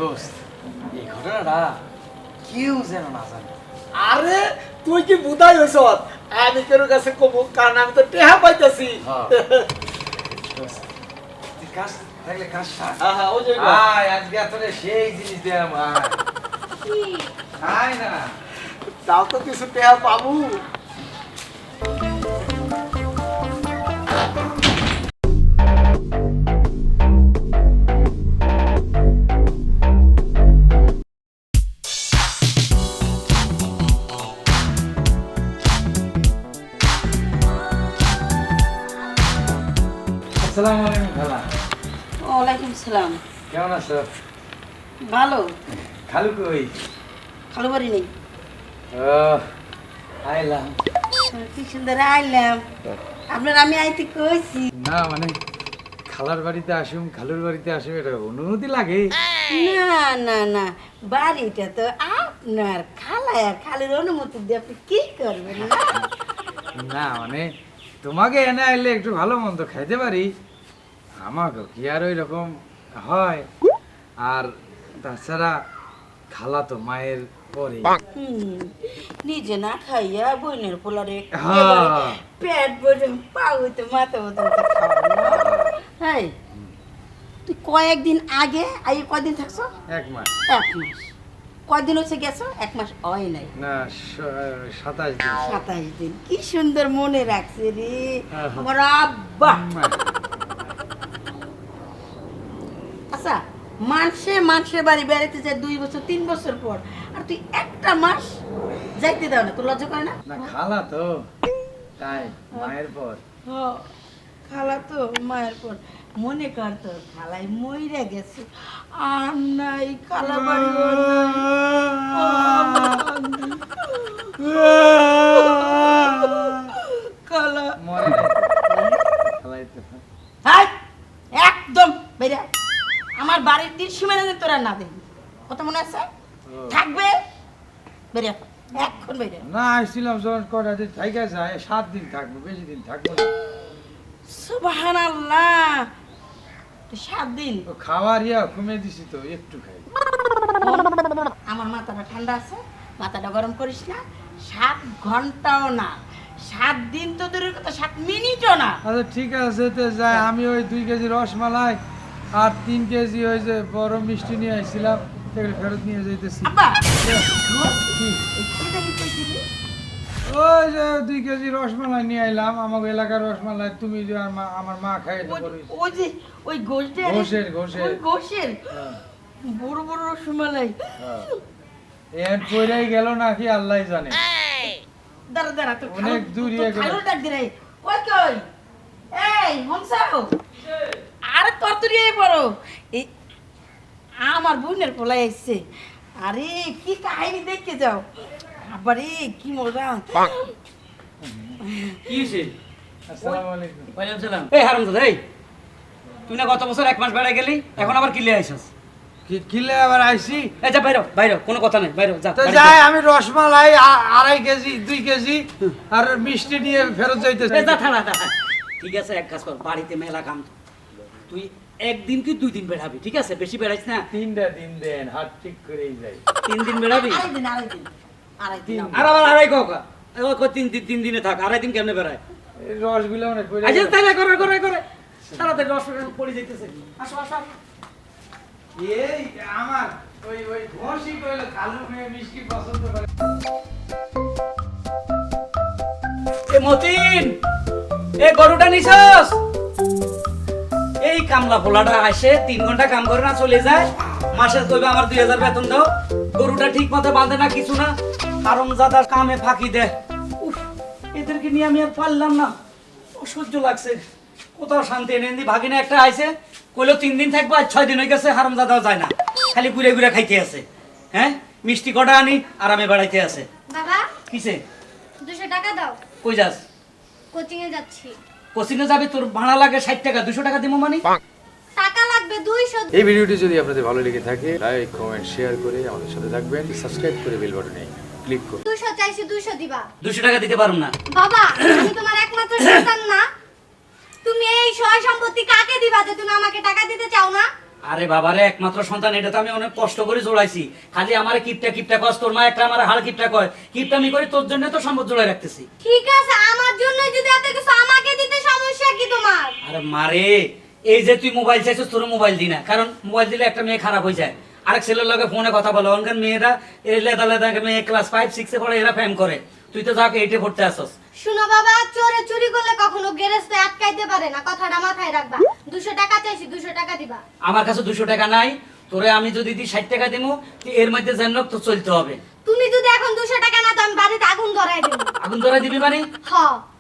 দোস্ত এই ঘটনাটা কেউ যেন না জানে। আরে তুই কি বুঝাই হইছ? আমি কেন কাছে কমু, কারণ আমি তো টেহা পাইতেছি। দোস্ত তুই কাজ থাকলে কাজ থাক। হ্যাঁ ওই যে আয় আজকে আসলে সেই জিনিস দিলাম। আয় না তাও তো কিছু টেহা পাবো। আসসালামু আলাইকুম খালা। ওয়ালাইকুম সালাম। কেমন আছো? ভালো। খালু কই? খালু বাড়ি নেই। ও আইলাম। কি সুন্দর আইলাম। আপনার আমি আইতে কইছি। না মানে খালার বাড়িতে আসুম, খালুর বাড়িতে আসুম, এটা অনুমতি লাগে? না না না, বাড়িটা তো আপনার। খালা আর খালুর অনুমতি দিয়ে আপনি কি করবেন? না মানে তোমাকে এনে আইলে একটু ভালো মন্দ খাইতে পারি, আমাকে কি আর ওই রকম হয়? আর তাছাড়া খালা তো মায়ের পরে। নিজে না খাইয়া বোনের পোলারে হ্যাঁ। পেট ভরে পাউতে মাথা মতো হ্যাঁ। তুই কয়েকদিন আগে কয়দিন থাকছো? 1 মাস। 1 মাস। কয়দিন হচ্ছে গেছো? 1 মাস হয় নাই। না 27 দিন। 27 দিন। কি সুন্দর মনে রাখছে রে আমার আব্বা। আচ্ছা, মানুষের বাড়ি বেড়াতে যায় 2 বছর 3 বছর পর, আর তুই একটা মাস যাইতে দাও না? তোর লজ্জা করে না? না খালা তো তাই মায়ের পর। খালা তো মায়ের পর। মনে কর তোর খালাই মইরা গেছে, আর নাই খালা বাড়ি খালা। মরে নাই তো। খালাই তো। হাই, একদম বেরিয়ে আয়। আমার বাড়ির 3 সীমানা তোরা না দেখবি, কথা মনে আছে? থাকবে বেরিয়ে আয়, এখন বেরিয়ে আয়। না আসছিলাম যখন কটা দিন থাইকা যায়, 7 দিন থাকবো, বেশি দিন থাকবো না। সুবহানাল্লাহ, তুই 7 দিন? ও খাওয়ার কমে দিছি তো, একটু খাই। আমার মাথাটা ঠান্ডা আছে, মাথাটা গরম করিস না। 7 ঘন্টাও না, 7 দিন তো দূরের কথা, 7 মিনিটও না। আচ্ছা ঠিক আছে, তো যাই। আমি ওই 2 কেজি রসমালাই আর 3 কেজি ওই যে বড় মিষ্টি নিয়ে আসছিলাম, এগুলো ফেরত নিয়ে যাইতেছি। আব্বা, কি? এটা কি কইছিলি? ওই যে 2 কেজি রসমালাই নিয়ে আইলাম, আমাকে এলাকার রসমালাই। তুমি যে আমার মা খাইতে পারিস। ওই যে ওই গোশটা, ঘোষের ওই গোশের হ্যাঁ, বড় বড় রসমালাই। হ্যাঁ। এর পরেই গেল নাকি আল্লাহ জানে। দাঁড়া দাঁড়া, তোর অনেক দূর ইয়ে গেল। খালু ডাক দিরে। কই কই? এই হংসাও, আরে তোর তুই এই বড় এই আমার বোনের পোলাই আইছে। আরে কি কাহিনী দেখতে যাও, আবারে কি মজা। কি হইছে? আসসালামু আলাইকুম। ওয়ালাইকুম সালাম। এই হারামজাদা, এই তুই না গত বছর 1 মাস বেড়াই গেলি, এখন আবার কিলে আইছস? কি কিলে আবার আইছি? এই যা বাইরো বাইরো, কোনো কথা নাই, বাইরো যা। তো বাড়িতে। যাই, আমি রসমালাই 2.5 কেজি 2 কেজি আর মিষ্টি নিয়ে ফেরত যাইতেছি। এই যা থানা থানা। ঠিক আছে, এক কাজ কর, বাড়িতে মেলা কাম। তুই একদিন কি 2 দিন বেড়াবি, ঠিক আছে? বেশি বেড়াইস না। 3টা দিন দেন, হাত ঠিক করেই যাই। 3 দিন বেড়াবি। আড়াই দিন আর আবার আড়াই কাকা। ও কই 3 দিনে থাক, আড়াই দিন কেমনে বেড়ায়? এই রসগুলো অনেক কইরা। আচ্ছা তাই না, করে করে করে তাড়াতাড়ি রস পড়ে যাইতেছে। আসো আসো আসো। এই আমার ওই ঘষি কইলো খালু মেয়ে মিষ্টি পছন্দ করে। এ মতিন, এ গরুটা নিছস? এই কামলা পোলাটা আসে 3 ঘন্টা কাম করে না চলে যায়, মাসে কইবে আমার 2000 বেতন দাও। গরুটা ঠিক মতো বাঁধে না, কিছু না, হারামজাদা কামে ফাঁকি দেয়। উফ, এদেরকে নিয়ে আমি আর পারলাম না, অসহ্য লাগছে। কোথাও শান্তি নেই। ভাগিনা একটা আইছে, কইলো 3 দিন থাকবো, আজ 6 দিন হয়ে গেছে, হারামজাদাও যায় না, খালি ঘুরে ঘুরে খাইতে আছে। হ্যাঁ, মিষ্টি কটা আনি আর আমি বেড়াইতে আছে। বাবা কিসে? 200 টাকা দাও, কই যাস? কোচিং এ যাচ্ছি। কোচিংয়ে যাবে, তোর ভাড়া লাগে 60 টাকা, 200 টাকা দিব মানে? টাকা লাগবে 200। এই ভিডিওটি যদি আপনাদের ভালো লেগে থাকে, লাইক কমেন্ট শেয়ার করে আমাদের সাথে থাকবেন, সাবস্ক্রাইব করে বেল বাটনে ক্লিক করুন। 200 চাইছি, 200 দিবা। 200 টাকা দিতে পারুম না। বাবা আমি তোমার একমাত্র সন্তান না, তুমি এই সয় সম্পত্তি কাকে দিবা যে তুমি আমাকে টাকা দিতে চাও না? আরে বাবারে, একমাত্র সন্তান, এটা তো আমি অনেক কষ্ট করে জোড়াইছি। খালি আমারে কিপটা কিপটা কস, তোর মা একটা আমার হাড় কিপটা কয়। কিপটা আমি করি তোর জন্য তো সম্পদ জোড়াই রাখতেছি। ঠিক আছে, আমার জন্য যদি এত কিছু আমাকে দিতে সমস্যা কি তোমার? আরে মারে, এই যে তুই মোবাইল চাইছিস, তোর মোবাইল দি না, কারণ মোবাইল দিলে একটা মেয়ে খারাপ হয়ে যায়। আরেক ছেলের লগে ফোনে কথা বলো, অনকান মেয়েরা এই লেদা লেদা মেয়ে ক্লাস 5-6 এ পড়ে, এরা ফ্যাম করে। তুই তো যাকে 8 এ পড়তে আসস। শুনো বাবা, চোরে চুরি করলে কখনো গেরেস্তে আটকাইতে পারে না, কথাটা মাথায় রাখবা। 200 টাকা চাইছি, 200 টাকা দিবা। আমার কাছে 200 টাকা নাই, তোরে আমি যদি দিই 60 টাকা দেবো, তুই এর মধ্যে যেন তো চলতে হবে। তুমি যদি এখন 200 টাকা না দাও, আমি বাড়িতে আগুন ধরাই দেব। আগুন ধরা দিবি মানে? হ,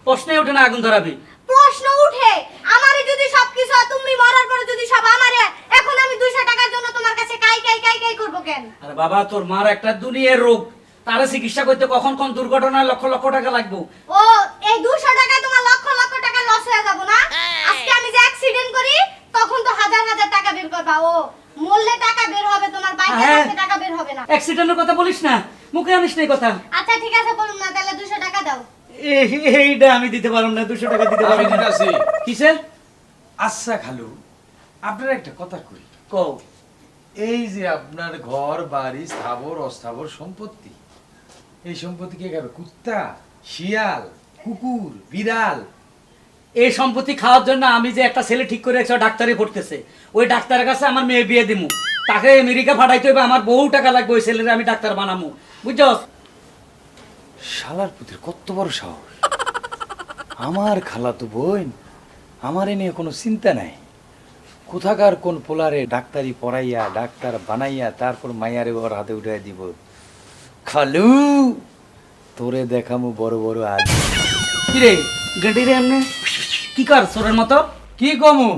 প্রশ্নে ওঠে না আগুন ধরাবি। প্রশ্ন উঠে। আমারে যদি সবকিছু হয়, তুমি মরার পরে যদি সব আমারে, এখন আমি 200 টাকার জন্য তোমার কাছে কাই কাই কাই কাই করব কেন? আরে বাবা, তোর মার একটা দুনিয়ার রোগ, তারা চিকিৎসা করতে কখন কোন দুর্ঘটনায় লক্ষ লক্ষ টাকা লাগবে। ও, এই 200 টাকায় তোমার লক্ষ লক্ষ টাকা লস হয়ে যাব না? আজকে আমি যে অ্যাক্সিডেন্ট করি, তখন তো হাজার হাজার টাকা বের করবা। ও, মরলে টাকা বের হবে, তোমার বাইকে হ্যাঁ। কাছে টাকা বের হবে না। অ্যাক্সিডেন্টের কথা বলিস না, মুখে আনিস না এই কথা। আচ্ছা ঠিক আছে, বলুন না, তাহলে 200 টাকা দাও। এইটা আমি দিতে পারব না, 200 টাকা দিতে আমি পারব না। দিতাছি। কিসের? আচ্ছা খালু, আপনার একটা কথা কই। কও। এই যে আপনার ঘর বাড়ি স্থাবর অস্থাবর সম্পত্তি, এই সম্পত্তি কে খাবে? কুত্তা, শিয়াল, কুকুর, বিড়াল? এই সম্পত্তি খাওয়ার জন্য আমি যে একটা ছেলে ঠিক করে রাখছি, ও ডাক্তারি পড়তেছে। ওই ডাক্তারের কাছে আমার মেয়ে বিয়ে দিমু, তাকে আমেরিকা পাঠাইতে হবে, আমার বহু টাকা লাগবে, ওই ছেলের আমি ডাক্তার বানামু, বুঝছস? শালার পুত্রের কত বড় সাহস! আমার খালাতো বোন, আমার এ নিয়ে কোনো চিন্তা নাই। কোথাকার কোন পোলারে ডাক্তারি পড়াইয়া ডাক্তার বানাইয়া তারপর মাইয়ারে ওর হাতে উঠাই দিব। খালু, তোরে দেখামু বড় বড় আজ। কিরে গেটি রে, এমনি কি কর চোরের মতো? কি কমু?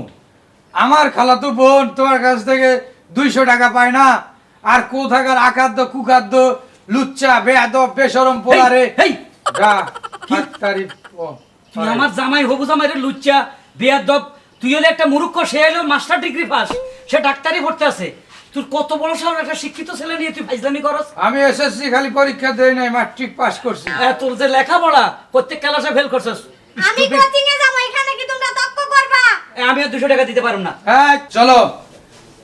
আমার খালাতো বোন তোমার কাছ থেকে 200 টাকা পায় না, আর কোথাকার আখাদ্য কুখাদ্য লুচ্চা বেয়াদব বেশরম পোলারে হেই, যা কি? ডাক্তারি তুই আমার জামাই, হবু জামাই রে লুচ্চা বেয়াদব। তুই হলে একটা মূর্খ, সে হলো মাস্টার ডিগ্রি পাস, সে ডাক্তারি পড়তে আছে। তুই কত বড় সাহস, একটা শিক্ষিত ছেলে নিয়ে তুই ফাইজলামি করস? আমি এসএসসি খালি পরীক্ষা দেই নাই, ম্যাট্রিক পাস করছি। তোর যে লেখাপড়া, প্রত্যেক ক্লাসে ফেল করছস। আমি কোচিং এ যাব, এখানে কি তোমরা তক্ক করবা? আমি আর 200 টাকা দিতে পারব না। হ্যাঁ চলো,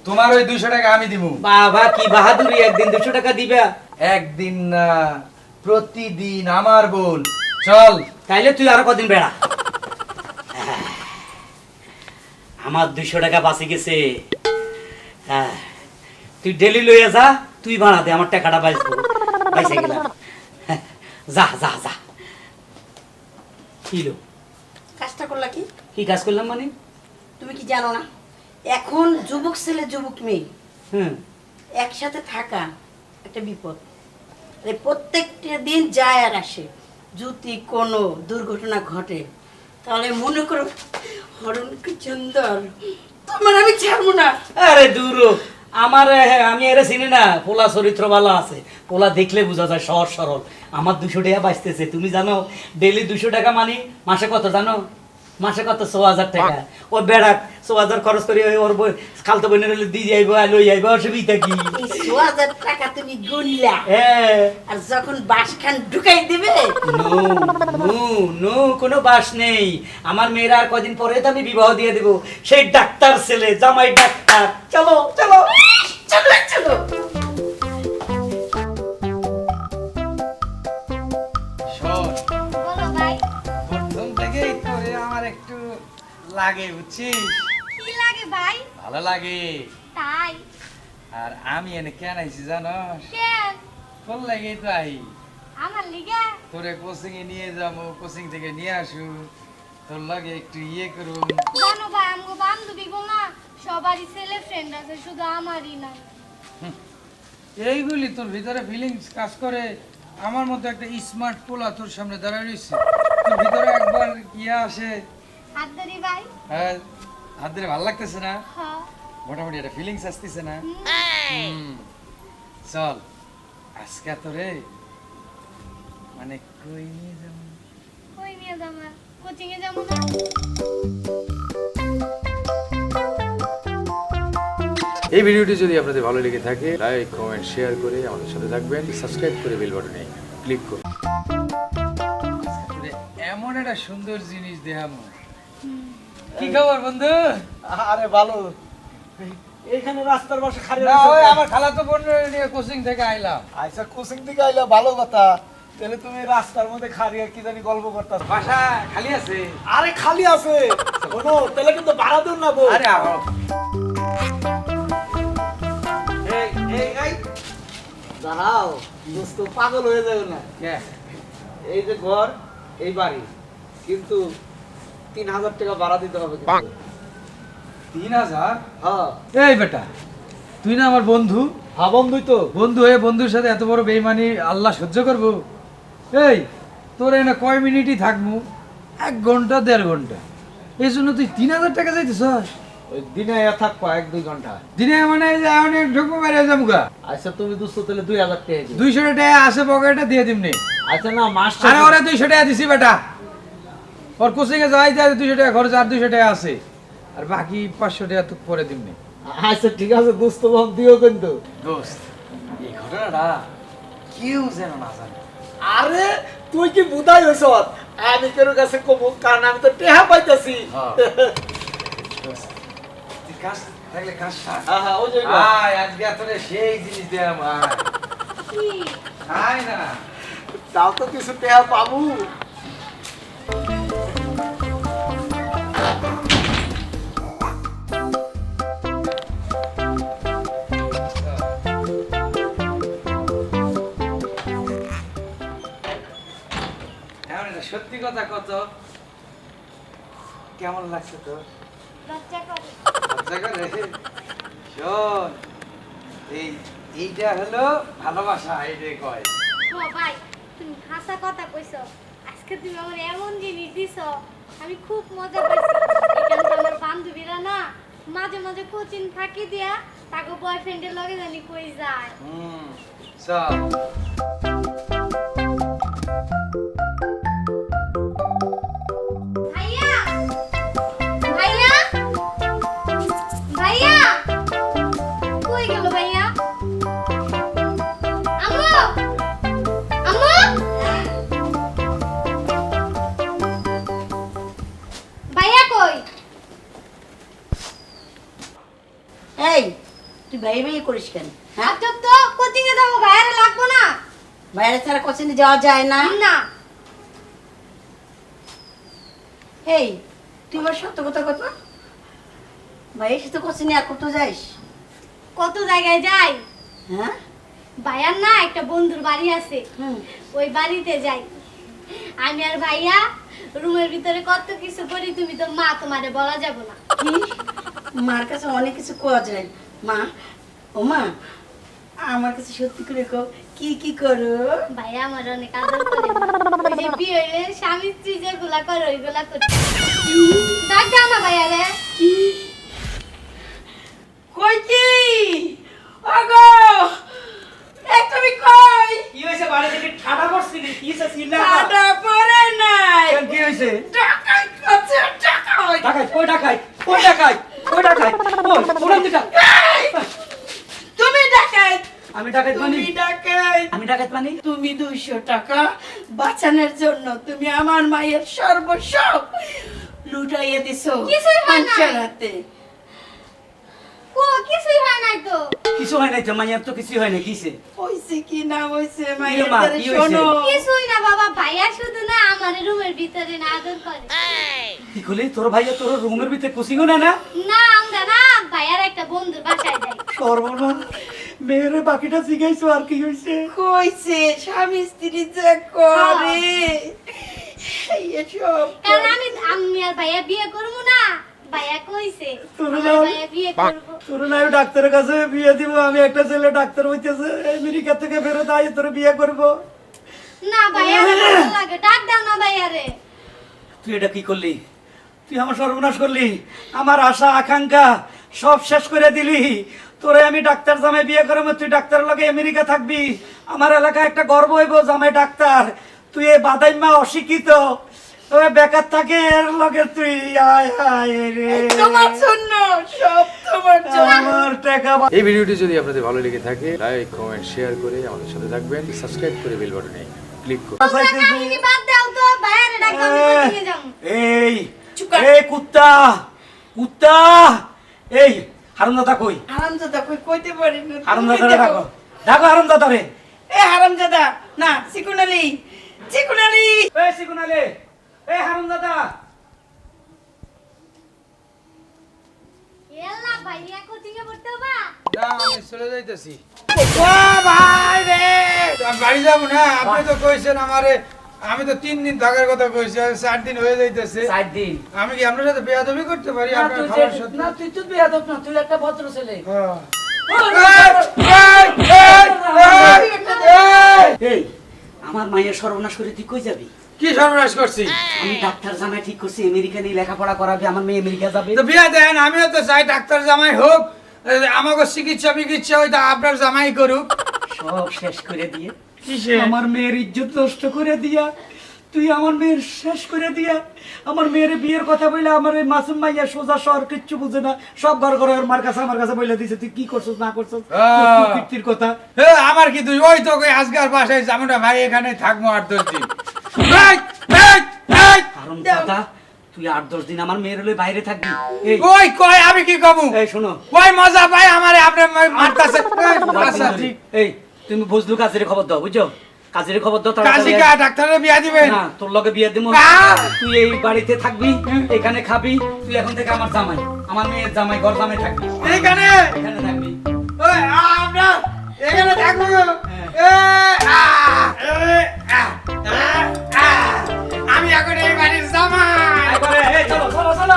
তোমার ওই 200 টাকা আমি দিব। বাবা কি বাহাদুরি, একদিন 200 টাকা দিবা? একদিন না, প্রতিদিন আমার বোন। চল। তাইলে তুই আরো কদিন বেড়া। আমার 200 টাকা বাঁচি গেছে। হ্যাঁ, তুই ডেলি লইয়া যা, তুই ভাড়া দে, আমার টাকাটা বাঁচবো। বাইসে গেলাম। যা যা যা। কিলো কাজটা করলা কি? কি কাজ করলাম মানে? তুমি কি জানো না, এখন যুবক ছেলে যুবক মেয়ে হুম, একসাথে থাকা একটা বিপদ। এই প্রত্যেকটা দিন যায় আর আসে, যদি কোনো দুর্ঘটনা ঘটে তাহলে মনে করো হরণ কি সুন্দর, তোমার আমি ছাড়বো না। আরে দূর, আমার আমি এরা চিনি না। পোলা চরিত্র ভালো আছে, পোলা দেখলে বোঝা যায় সহজ সরল। আমার 200 টাকা বাঁচতেছে। তুমি জানো ডেলি 200 টাকা মানে মাসে কত জানো? মাসে কত? 6000 টাকা। ও বেড়া 6000 খরচ করি, ওর খালতো বোনের দিয়ে যাইবো, লই যাইবো, অসুবিধা কি? এই 6000 টাকা তুমি গুনলা, হ্যাঁ, আর যখন বাসখান ঢুকাই দিবে, নো নো নো, কোনো বাস নেই। আমার মেয়েরা আর কদিন পরে তো আমি বিবাহ দিয়ে দেবো। সেই ডাক্তার ছেলে, জামাই ডাক্তার। চলো চলো চলো চলো। শোন, বলো ভাই, প্রথম থেকেই তোরে আমার একটু লাগে, বুঝছিস? কি লাগে ভাই? ভালো লাগে। তাই? আর আমি এনে কেন আইছি জানোস? কেন? তোর লাগেই তো আই। আমার লিগে? তোরে কোচিং এ নিয়ে যাবো, কোচিং থেকে নিয়ে আসু, তোর লাগে একটু ইয়ে করুন। জানো ভাই, আমগো বান্ধবী গো না সবারই ছেলে ফ্রেন্ড আছে, শুধু আমারই না। এইগুলি তোর ভিতরে ফিলিংস কাজ করে। আমার মতো একটা স্মার্ট পোলা তোর সামনে দাঁড়ায় রয়েছে, তোর ভিতরে একবার ইয়ে আসে। হাত ধরি ভাই? হ্যাঁ, হাত ধরে ভালো লাগতেছে না? হ্যাঁ। মোটামুটি একটা ফিলিংস আসতেছে না? হুম। চল আজকে তোরে মানে কই নিয়ে যাবো? কই নিয়ে যাবা? কোচিং এ যাবো না? এই ভিডিওটি যদি আপনাদের ভালো লেগে থাকে, লাইক কমেন্ট শেয়ার করে আমাদের সাথে থাকবেন। সাবস্ক্রাইব করে বেল বাটনে ক্লিক করুন। তোরে এমন একটা সুন্দর জিনিস দেখাবো। কি খবর বন্ধু? আরে ভালো। এইখানে রাস্তার পাশে খালি না ওই আমার খালাতো বোন নিয়ে কোচিং থেকে আইলাম। আচ্ছা কোচিং থেকে আইলা ভালো কথা, তাহলে তুমি রাস্তার মধ্যে খারিয়া কি জানি গল্প করতাছ। বাসা খালি আছে? আরে খালি আছে, শোনো তাহলে কিন্তু ভাড়া দিন না গো। আরে আহ এই এই এই দাঁড়াও দোস্ত, পাগল হয়ে যাবে না। কে এই যে ঘর, এই বাড়ি, কিন্তু 3000 টাকা ভাড়া দিতে হবে কিন্তু। 3000? হ্যাঁ এই বেটা তুই না আমার বন্ধু, হ্যাঁ বন্ধুই তো। বন্ধু হয়ে বন্ধুর সাথে এত বড় বেইমানি আল্লাহ সহ্য করব? এই তোর এনে কয় মিনিটই থাকবো? 1 ঘন্টা 1.5 ঘন্টা, এই জন্য তুই 3000 টাকা চাইতেছ? ওই দিনে থাকবো 1-2 ঘন্টা। দিনে মানে অনেক ঢুকবো বাইরে যাবো। আচ্ছা তুমি দোস্ত তাহলে 2000 টাকা দিও। 200 টাকা আছে পকেটে দিয়ে দিমনি। আচ্ছা না মাস আরে ওরা 200 টাকা দিছি বেটা, ওর কোচিং এ যাই যায় 200 টাকা খরচ, আর 200 টাকা আছে, আর বাকি 500 টাকা তো পরে দিমনি। আচ্ছা ঠিক আছে দোস্ত, বল দিও কিন্তু। দোস্ত এই ঘটনাটা কেউ যেন না জানে। আরে তুই কি বুধাই হইছ? আমি কেন কাছে কমু, কারণ আমি তো টেহা পাইতাছি। হ্যাঁ। তুই কাজ থাকলে কাজ থাক। হ্যাঁ ওই যে আয় আজকে তোরে সেই জিনিস দিলাম। কি আয় না তাও তো কিছু টেহা পাবো। এখন এটা সত্যি কথা কত, কেমন লাগছে তোর? লজ্জা করে? লজ্জা করে? শোন, এইটা হলো ভালোবাসা, এইটাই কয়। ও ভাই, তুমি হাসা কথা কইছো। আজকে তুমি আমার এমন জিনিস দিছো, আমি খুব মজা পাইছি। এখানে তো আমার বান্ধবীরা না মাঝে মাঝে কোচিং ফাঁকি দিয়া তাকে বয়ফ্রেন্ডের লগে জানি কই যায়। চল। ভাইয়া, ভাইয়া, ভাইয়া, কই গেল ভাইয়া? আম্মু, আম্মু, ভাইয়া কই? এই তুই ভাই ভাই করিস কেন? হ্যাঁ, আচ্ছা তো কোচিং এ যাবো, ভাইয়ারে লাগবো না? বাইরে ছাড়া কোচিনে যাওয়া যায় না। না, এই তুই আমার সত্য কথা কত, ভাইয়ের সাথে কোচিনে আর কত যাইস? কত জায়গায় যাই। হ্যাঁ ভাইয়ার না একটা বন্ধুর বাড়ি আছে, হুম ওই বাড়িতে যাই। আমি আর ভাইয়া রুমের ভিতরে কত কিছু করি, তুমি তো মা, তোমারে বলা যাব না। কি মার কাছে অনেক কিছু কোয়া যায়। মা, ও মা, আমার কাছে সত্যি করে কও কি কি করো? ভাইয়া আমার অনেক আদর করে। ওই যে বিয়ে হইলে স্বামী স্ত্রী যেগুলা করে ওইগুলা করি। ডাক দাও না ভাইয়া রে। কই কি ওগো, এই তুমি কই? কি হয়েছে? বাড়ি থেকে ঠাডা পড়ছিলি? কি হয়েছে? চিল্লা টাটা পড়ে নাই, কি হয়েছে? টাকাই কাছে টাকাই। ডাকাই কই ডাকাই কই ডাকাই কই ডাকাই কই কোন দিটা? তুমি ডাকাই, আমি ডাকাই মানে তুমি ডাকাই, আমি ডাকাই মানে তুমি 200 টাকা বাঁচানোর জন্য তুমি আমার মায়ের সর্বস্ব লুটাইয়ে দিছো কিছুই হয় নাই। মানুষের হাতে। কো কিছুই হয় নাই তো। কিছু হয় নাই তো, মাইয়ার তো কিছু হয় না। কিছে হইছে কি না হইছে কি মায়ের মা, দ্বারে কি হইছে? শোনো। কিছুই না বাবা, ভাইয়া শুধু না আমার রুমের ভিতরে না আদর করে। কি করলি? তোর ভাইয়া তোর রুমের ভিতরে কোচিংও না না? না আমরা না ভাইয়ার একটা বন্ধুর বাসায় যাই। সর্বনাশ, মেয়ের বাকিটা জিগাইছো আর কি হইছে? কইছে স্বামী স্ত্রী যে করে এসব কারণ আমি আর ভাইয়া বিয়ে করবো না, ভাইয়া কইছে তোর আমার নাম? ভাইয়া বিয়ে করবো। তোর না আমি ডাক্তারের কাছে বিয়ে দিব। আমি একটা ছেলে ডাক্তার হইতেছে, আমেরিকা থেকে ফেরত আই তোর বিয়ে করব। না ভাইয়া ভালো লাগে, ডাক দাও না ভাইয়া রে। তুই এটা কি করলি? তুই আমার সর্বনাশ করলি। আমার আশা আকাঙ্ক্ষা সব শেষ করে দিলি। তোরে আমি ডাক্তার জামাই বিয়ে করবো, তুই ডাক্তারের লগে আমেরিকা থাকবি। আমার এলাকায় একটা গর্ব হইব জামাই ডাক্তার। তুই এই বাদাইমা অশিক্ষিত, ওই বেকার থাকে এর লগে তুই আয় আয় রে। তোমার জন্য, সব তোমার জন্য। আমার টাকা এই ভিডিওটি যদি আপনাদের ভালো লেগে থাকে লাইক কমেন্ট শেয়ার করে আমাদের সাথে থাকবেন, সাবস্ক্রাইব করে বেল বাটনে ক্লিক করুন। তোমরা কাহিনী বাদ দাও তো, ভাইয়া রে ডাক দাও, আমি কোচিং এ যাবো। এই চুপ কর। এই কুত্তা কুত্তা, এই হারামজাদা কই? হারামজাদা কই কইতে পারি না। তুমি হারামজাদারে দেখো। ডাকো, ডাকো হারামজাদারে। এ হারামজাদা, না চিকুন আলী, চিকুন আলী। এই সিকুন আলী, এই হারামজাদা। এলা ভাইয়া কোচিং এ পড়তে বা না আমি চলে যাইতেছি। ও ভাই রে, আমি বাড়ি যাবো না। আপনি তো কইছেন আমারে, আমি তো 3 দিন থাকার কথা কইছি, আর 4 দিন হয়ে যাইতেছে। 4 দিন। আমি কি আপনার সাথে বেয়াদবি করতে পারি? না আপনার তুই খাবার যে- সাথে না তুই তো বেয়াদব না, তুই একটা ভদ্র ছেলে। হ্যাঁ। এই আমার মায়ের সর্বনাশ করে তুই কই যাবি? কি সর্বনাশ করছি? আমি ডাক্তার জামাই ঠিক করছি, আমেরিকা নিয়ে লেখাপড়া করাবে, আমার মেয়ে আমেরিকা যাবে। তো বিয়া দেন, আমিও তো চাই ডাক্তার জামাই হোক, আমাকে চিকিৎসা বিকিৎসা হয়তো আপনার জামাই করুক। সব শেষ করে দিয়ে কিসে? আমার মেয়ের ইজ্জত নষ্ট করে দিয়া, তুই আমার মেয়ের শেষ করে দিয়া, আমার মেয়ের বিয়ের কথা বলে আমার এই মাসুম মাইয়া সোজা শহর কিচ্ছু বুঝে না, সব ঘর ঘর আমার কাছে বলে দিছে তুই কি করছিস না করছিস, তোর কীর্তির কথা। আমার কি তুই ওই তো কই আজকাল বাসায় যাবো না ভাই, এখানে থাকবো 8-10 দিন। কারণ দাদা তুই 8-10 দিন আমার মেয়ের হলে বাইরে থাকবি। এই ওই কই আমি কি কমু? এই শোনো, ওই মজা পাই আমারে আপনি মারতাছে। আচ্ছা ঠিক। এই তুমি বুঝলু, কাজের খবর দাও, বুঝছো? কাজের খবর দাও তাড়াতাড়ি। কাশিকা ডাক্তারের বিয়া দিবেন? না, তোর লগে বিয়ে দেবো। আহ! তুই এই বাড়িতে থাকবি, এখানে খাবি, তুই এখন থেকে আমার জামাই, আমার মেয়ের জামাই, ঘর জামাই থাকবি, এইখানে? এখানে থাকবি। ওই আমরা এখানে থাকবো। আমি এখন এই বাড়ির জামাই। একবারে, এই চলো চলো চলো,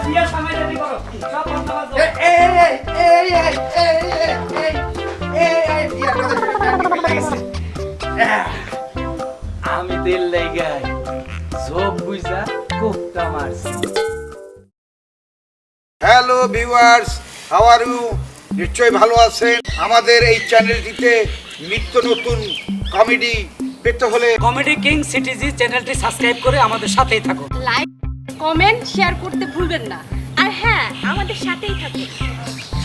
বিয়ের সময় রেডি করো, সব বন্দোবস্ত। আমি তেল লাগাই ঝোপ বুঝা কোপটা মারছি। Hello viewers, how are you? নিশ্চয়ই ভালো আছেন। আমাদের এই চ্যানেলটিতে নিত্য নতুন কমেডি পেতে হলে কমেডি কিং সিটিজি চ্যানেলটি সাবস্ক্রাইব করে আমাদের সাথেই থাকো। লাইক কমেন্ট শেয়ার করতে ভুলবেন না। আর হ্যাঁ, আমাদের সাথেই থাকুন।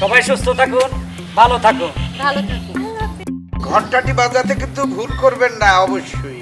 সবাই সুস্থ থাকুন, ভালো থাকুন। ভালো থাকুন। ঘন্টাটি বাজাতে কিন্তু ভুল করবেন না অবশ্যই।